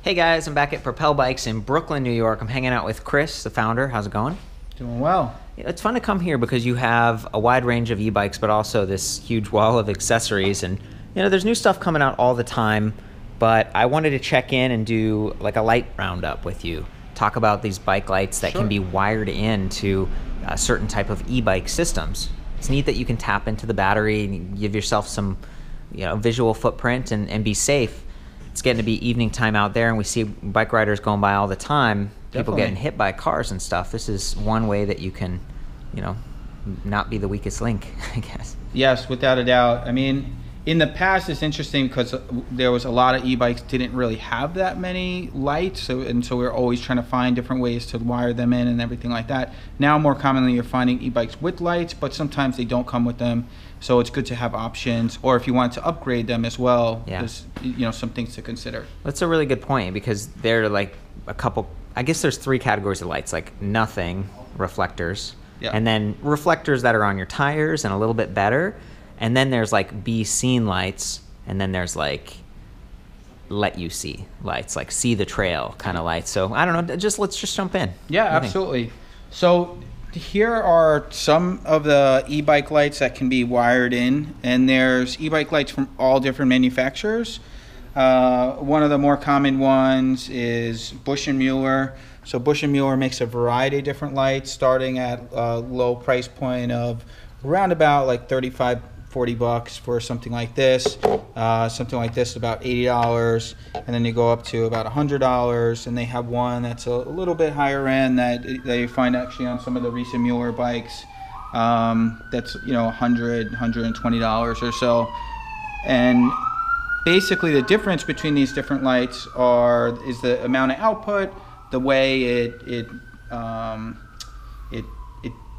Hey guys, I'm back at Propel Bikes in Brooklyn, New York. I'm hanging out with Chris, the founder. How's it going? Doing well. It's fun to come here because you have a wide range of e-bikes, but also this huge wall of accessories. And you know, there's new stuff coming out all the time, but I wanted to check in and do like a light roundup with you. Talk about these bike lights that can be wired into a certain type of e-bike systems. It's neat that you can tap into the battery and give yourself some, visual footprint and be safe. It's getting to be evening time out there, and we see bike riders going by all the time. People getting hit by cars and stuff. This is one way that you can, not be the weakest link, I guess. Yes, without a doubt. I mean, in the past, it's interesting because there was a lot of e-bikes didn't really have that many lights, so we're always trying to find different ways to wire them in and everything like that. Now, more commonly, you're finding e-bikes with lights, but sometimes they don't come with them. So it's good to have options, or if you want to upgrade them as well, there's some things to consider. That's a really good point, because they're like a couple, I guess there's three categories of lights, like nothing, reflectors, and then reflectors that are on your tires and a little bit better, and then there's like be seen lights, and then there's like let you see lights, like see the trail kind of lights. So I don't know, let's just jump in. Yeah, absolutely. So here are some of the e-bike lights that can be wired in, and there's e-bike lights from all different manufacturers. One of the more common ones is Bosch and Mueller. So Bosch and Mueller makes a variety of different lights, starting at a low price point of around about like $35–40 for something like this. Something like this about $80, and then you go up to about $100, and they have one that's a little bit higher end that you find actually on some of the recent Mueller bikes. That's $100–120 or so. And basically the difference between these different lights is the amount of output, the way it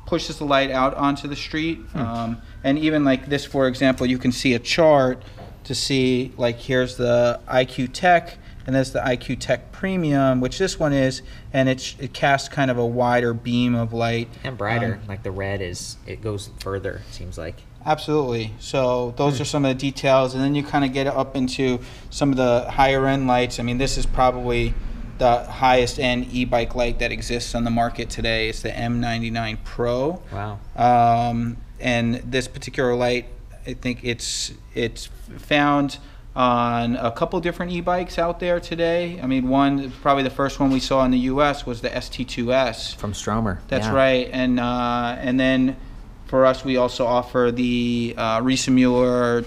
pushes the light out onto the street. And even like this, for example, you can see a chart to see, like, here's the IQ Tech, and there's the IQ Tech Premium, which this one is, and it casts kind of a wider beam of light. And brighter, like the red it goes further, it seems like. Absolutely. So those are some of the details, and then you kind of get up into some of the higher end lights. I mean, this is probably the highest end e-bike light that exists on the market today. It's the M99 Pro. Wow. And this particular light, I think it's found on a couple different e-bikes out there today. I mean, probably the first one we saw in the U.S. was the ST2S. From Stromer. That's right. And then for us, we also offer the Risa Mueller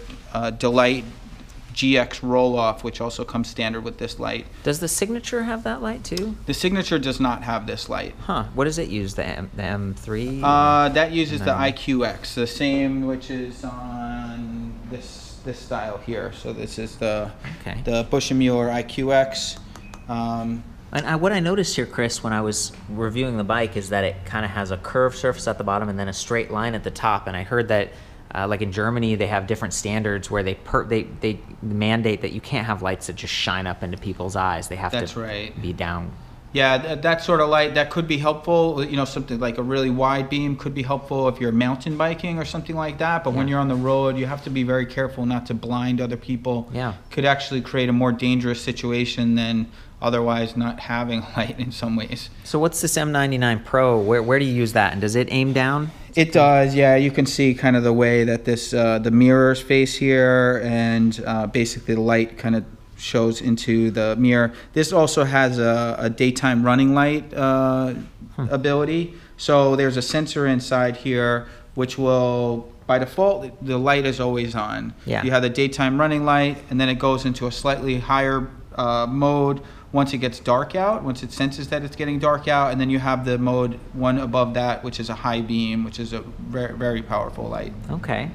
Delight GX roll-off, which also comes standard with this light. Does the Signature have that light too? The Signature does not have this light. Huh. What does it use? The M3? That uses the IQX, the same, which is on this style here. So this is the Bosch and Mueller IQX. And what I noticed here, Chris, when I was reviewing the bike, is that it kind of has a curved surface at the bottom and then a straight line at the top. And I heard that like in Germany, they have different standards where they mandate that you can't have lights that just shine up into people's eyes. They have to be down. Yeah, that sort of light, that could be helpful. Something like a really wide beam could be helpful if you're mountain biking or something like that. But when you're on the road, you have to be very careful not to blind other people. Yeah. Could actually create a more dangerous situation than otherwise not having light in some ways. So what's this M99 Pro? Where do you use that? And does it aim down? It does, yeah. You can see kind of the way that this the mirrors face here, and basically the light kind of shows into the mirror. This also has a daytime running light ability. So there's a sensor inside here which will, by default, the light is always on. Yeah. You have the daytime running light, and then it goes into a slightly higher mode once it gets dark out, once it senses that it's getting dark out, and then you have the mode one above that, which is a high beam, which is a very, very powerful light. Okay,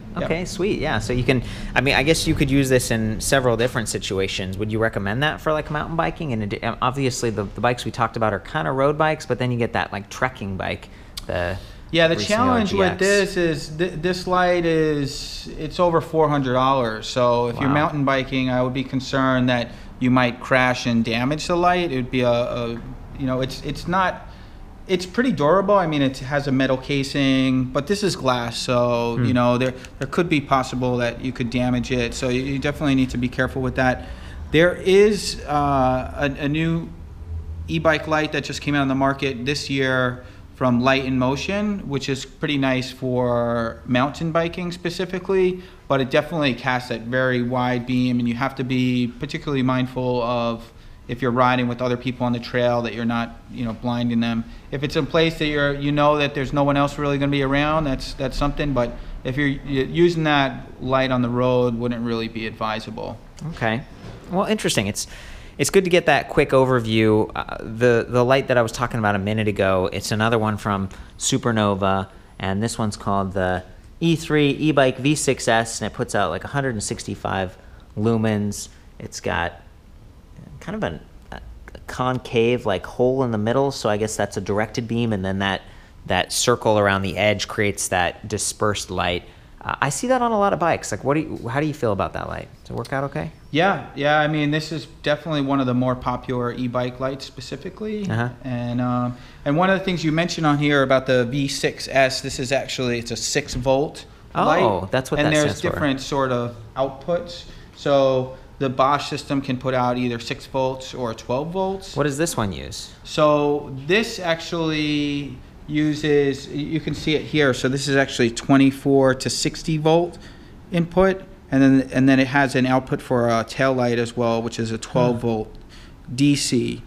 sweet, yeah. So you can, I guess you could use this in several different situations. Would you recommend that for like mountain biking? And obviously the bikes we talked about are kind of road bikes, but then you get that like trekking bike. The challenge with this is this light it's over $400. So if you're mountain biking, I would be concerned that you might crash and damage the light. It would be it's pretty durable. I mean, it has a metal casing, but this is glass, so there could be possible that you could damage it. So you definitely need to be careful with that. There is a new e-bike light that just came out on the market this year from Light in Motion, which is pretty nice for mountain biking specifically, but it definitely casts that very wide beam, and you have to be particularly mindful of, if you're riding with other people on the trail, that you're not, blinding them. If it's a place that you know that there's no one else really going to be around, that's something, but if you're using that light on the road, wouldn't really be advisable. Okay. Well, interesting. It's good to get that quick overview. The light that I was talking about a minute ago, it's another one from Supernovae, and this one's called the E3 eBike V6S, and it puts out like 165 lumens. It's got kind of a concave like hole in the middle, so I guess that's a directed beam, and then that circle around the edge creates that dispersed light. I see that on a lot of bikes. Like, how do you feel about that light? Does it work out okay? Yeah. I mean, this is definitely one of the more popular e-bike lights specifically. And one of the things you mentioned on here about the V6S, this is actually, it's a 6-volt light. Oh, that's what that stands for. And there's different sort of outputs. So the Bosch system can put out either 6 volts or 12 volts. What does this one use? So this actually uses, you can see it here, so this is actually 24 to 60 volt input, and then it has an output for a tail light as well, which is a 12 volt DC.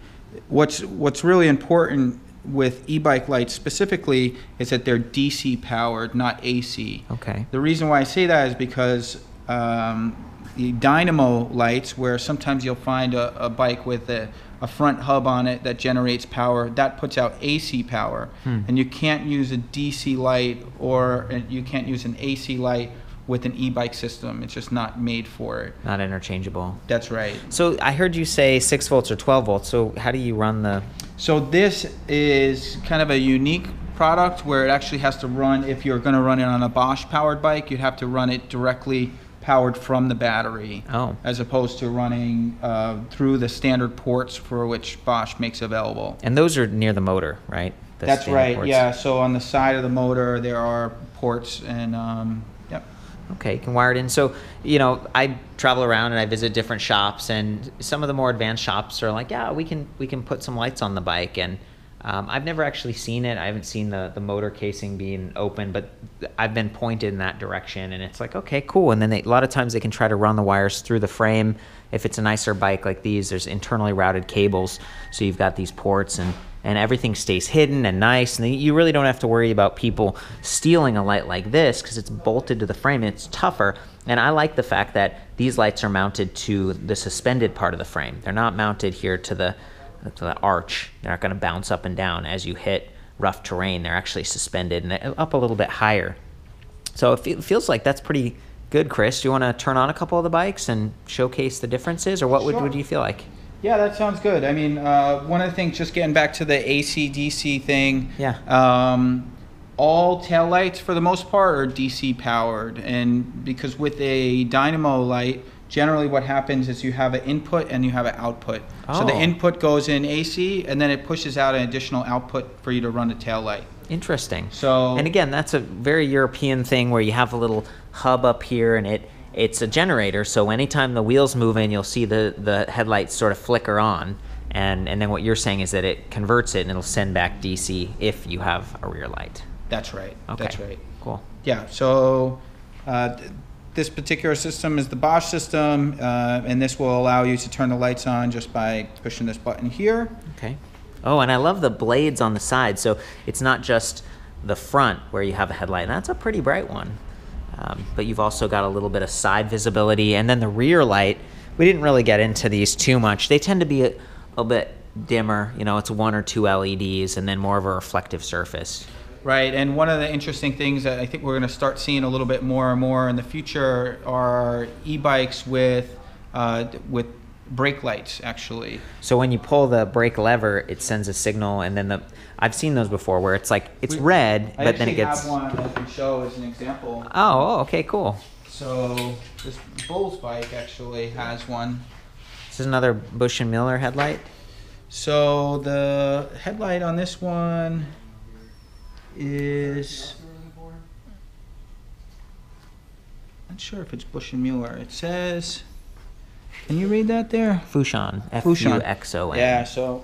What's really important with e-bike lights specifically is that they're DC powered, not AC. Okay. The reason why I say that is because the dynamo lights, where sometimes you'll find a bike with a front hub on it that generates power, that puts out AC power. And you can't use a DC light, or you can't use an AC light with an e-bike system. It's just not made for it. Not interchangeable. That's right. So I heard you say 6 volts or 12 volts. So how do you run the... So this is kind of a unique product where it actually has to run, if you're going to run it on a Bosch powered bike, you'd have to run it directly powered from the battery, as opposed to running through the standard ports for which Bosch makes available. And those are near the motor, right? That's right, ports. Yeah. So on the side of the motor, there are ports, and yep. Okay, you can wire it in. So, I travel around and I visit different shops, and some of the more advanced shops are like, yeah, we can put some lights on the bike, and I've never actually seen it. I haven't seen the motor casing being open, but I've been pointed in that direction, and it's like, okay, cool. And then a lot of times they can try to run the wires through the frame. If it's a nicer bike like these, there's internally routed cables, so you've got these ports, and everything stays hidden and nice, and you really don't have to worry about people stealing a light like this because it's bolted to the frame. It's tougher, and I like the fact that these lights are mounted to the suspended part of the frame. They're not mounted here to the arch. They're not going to bounce up and down as you hit rough terrain. They're actually suspended and up a little bit higher. So it feels like that's pretty good, Chris. Do you want to turn on a couple of the bikes and showcase the differences, or what would you feel like? Yeah, that sounds good. I mean, one of the things, just getting back to the AC-DC thing, all taillights for the most part are DC powered, and because with a dynamo light, generally what happens is you have an input and you have an output. So the input goes in AC, and then it pushes out an additional output for you to run the tail light. Interesting. So, and again, that's a very European thing where you have a little hub up here, and it's a generator, so anytime the wheels move in, you'll see the headlights sort of flicker on, and then what you're saying is that it converts it and it'll send back DC if you have a rear light. That's right. Okay. That's right. Cool. Yeah, so this particular system is the Bosch system, and this will allow you to turn the lights on just by pushing this button here. Okay. Oh, and I love the blades on the side, so it's not just the front where you have a headlight. That's a pretty bright one. But you've also got a little bit of side visibility, and then the rear light, we didn't really get into these too much. They tend to be a bit dimmer, it's 1 or 2 LEDs, and then more of a reflective surface. Right, and one of the interesting things that I think we're going to start seeing a little bit more and more in the future are e-bikes with brake lights, actually. So when you pull the brake lever, it sends a signal, and then I've seen those before where it's like, it's red, but then it gets... I actually have one that I can show as an example. Oh, okay, cool. So this Bull's bike actually has one. This is another Busch and Miller headlight? So the headlight on this one is... not sure if it's Busch and Miller. It says... Can you read that there? Fuxon. Fuxon. Fuxon. Yeah, so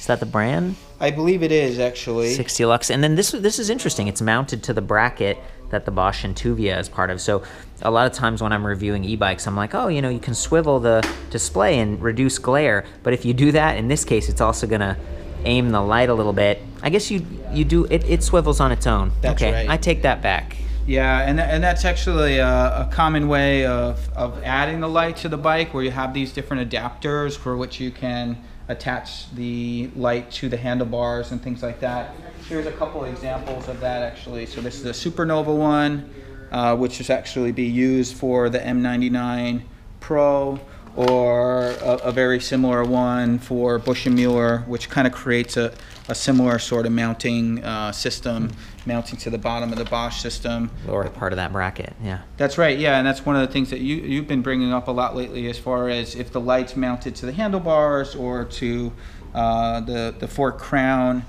Is that the brand? I believe it is actually. 60 lux. And then this is interesting. It's mounted to the bracket that the Bosch Intuvia is part of. So a lot of times when I'm reviewing e-bikes, I'm like, oh, you know, you can swivel the display and reduce glare. But if you do that, in this case, it's also going to aim the light a little bit. I guess you do, it swivels on its own. That's okay, right. I take that back. Yeah, and that's actually a common way of adding the light to the bike, where you have these different adapters for which you can attach the light to the handlebars and things like that. Here's a couple examples of that actually. So this is the Supernovae one, which is actually be used for the M99 Pro, or a very similar one for Bush & Mueller, which kind of creates a similar sort of mounting system, mounting to the bottom of the Bosch system. Lower part of that bracket, yeah. That's right, yeah, and that's one of the things that you've been bringing up a lot lately, as far as if the light's mounted to the handlebars or to the fork crown,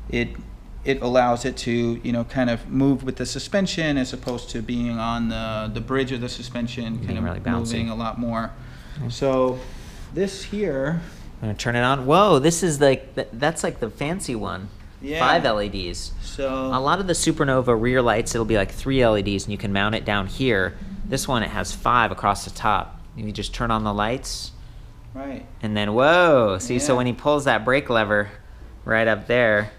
it allows it to, you know, kind of move with the suspension, as opposed to being on the bridge of the suspension, kind of really bouncy. moving a lot more. So this here, I'm gonna turn it on. Whoa, this is like, that's like the fancy one. Yeah. 5 LEDs. So A lot of the Supernovae rear lights, it'll be like 3 LEDs, and you can mount it down here. This one, it has 5 across the top. You just turn on the lights, right. and then whoa! See, so Yeah. when he pulls that brake lever right up there,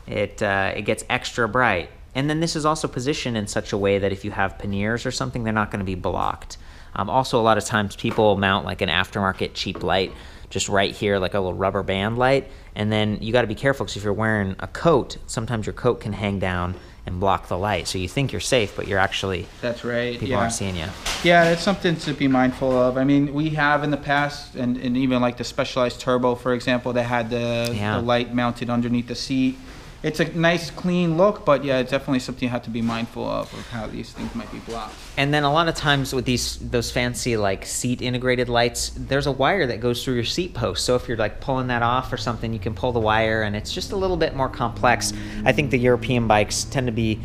it gets extra bright. And then this is also positioned in such a way that if you have panniers or something, they're not going to be blocked. Also, a lot of times people mount like an aftermarket cheap light just right here, like a little rubber band light. And then you got to be careful, because if you're wearing a coat, sometimes your coat can hang down and block the light. So you think you're safe, but you're actually, That's right. people Yeah. aren't seeing you. Yeah, that's something to be mindful of. I mean, we have in the past, and even like the Specialized Turbo, for example, that had the light mounted underneath the seat. It's a nice, clean look, but yeah, it's definitely something you have to be mindful of how these things might be blocked. And then a lot of times with those fancy like seat integrated lights, there's a wire that goes through your seat post. So if you're like pulling that off or something, you can pull the wire, and it's just a little bit more complex. I think the European bikes tend to be,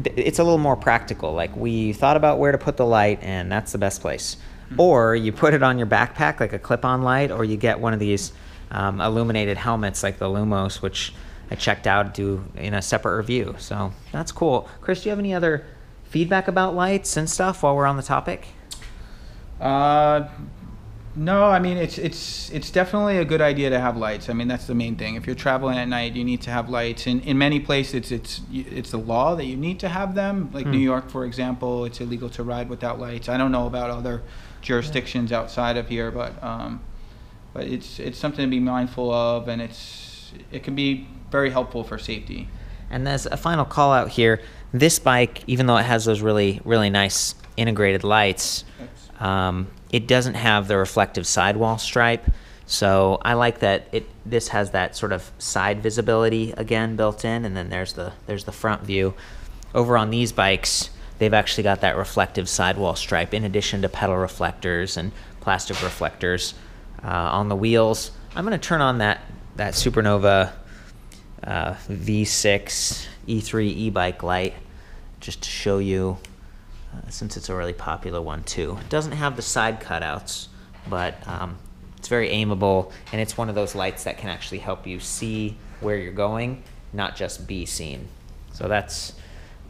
it's a little more practical. Like, we thought about where to put the light, and that's the best place. Or you put it on your backpack like a clip-on light, or you get one of these illuminated helmets like the Lumos, which I checked out in a separate review. So that's cool. Chris, do you have any other feedback about lights and stuff while we're on the topic? No, I mean, it's definitely a good idea to have lights. I mean, that's the main thing. If you're traveling at night, you need to have lights. And in many places, it's a law that you need to have them. Like New York, for example, it's illegal to ride without lights. I don't know about other jurisdictions outside of here, but it's something to be mindful of, and it can be very helpful for safety. And as a final call out here, this bike, even though it has those really, really nice integrated lights, it doesn't have the reflective sidewall stripe. So I like that this has that sort of side visibility again built in, and then there's the front view. Over on these bikes, they've actually got that reflective sidewall stripe in addition to pedal reflectors and plastic reflectors on the wheels. I'm going to turn on that Supernovae V6 E3 e-bike light just to show you, since it's a really popular one too. It doesn't have the side cutouts, but it's very aimable, and it's one of those lights that can actually help you see where you're going, not just be seen. So I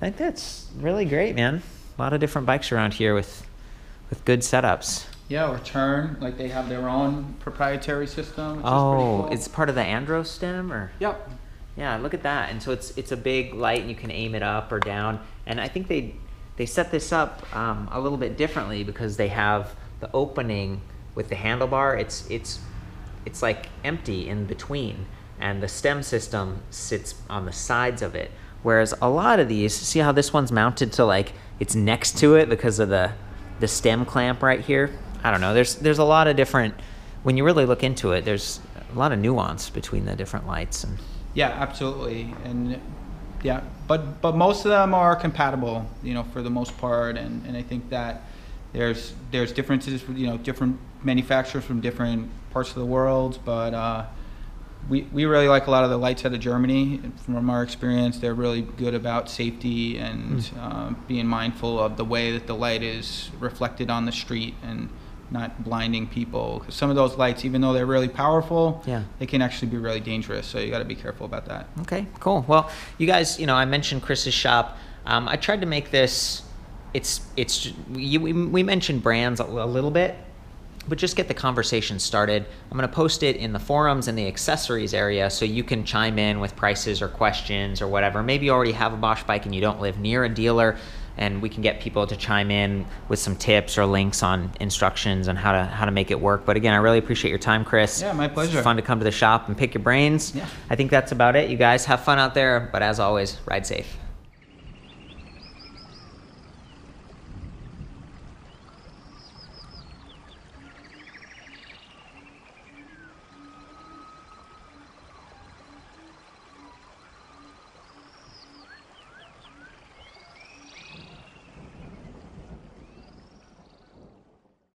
think that's really great, man. A lot of different bikes around here with good setups. Yeah, or Turn, like they have their own proprietary system, which is pretty cool. It's part of the Andro stem, or? Yep. Yeah, look at that. And so it's a big light, and you can aim it up or down. And I think they set this up a little bit differently, because they have the opening with the handlebar. It's like empty in between, and the stem system sits on the sides of it. Whereas a lot of these, see how this one's mounted to like it's next to it because of the stem clamp right here. I don't know. There's a lot of different, when you really look into it, there's a lot of nuance between the different lights. And yeah, absolutely. And yeah, but most of them are compatible, you know, for the most part. And I think that there's differences, you know, different manufacturers from different parts of the world. But we really like a lot of the lights out of Germany. From our experience, they're really good about safety and being mindful of the way that the light is reflected on the street, and not blinding people. 'Cause some of those lights, even though they're really powerful, Yeah. they can actually be really dangerous. So you got to be careful about that. Okay, cool. Well, you guys, I mentioned Chris's shop. I tried to make this. We mentioned brands a little bit, but just get the conversation started. I'm going to post it in the forums and the accessories area so you can chime in with prices or questions or whatever. Maybe you already have a Bosch bike and you don't live near a dealer, and we can get people to chime in with some tips or links on instructions on how to make it work. But again, I really appreciate your time, Chris. Yeah, my pleasure. It's fun to come to the shop and pick your brains. Yeah. I think that's about it. You guys have fun out there, but as always, ride safe.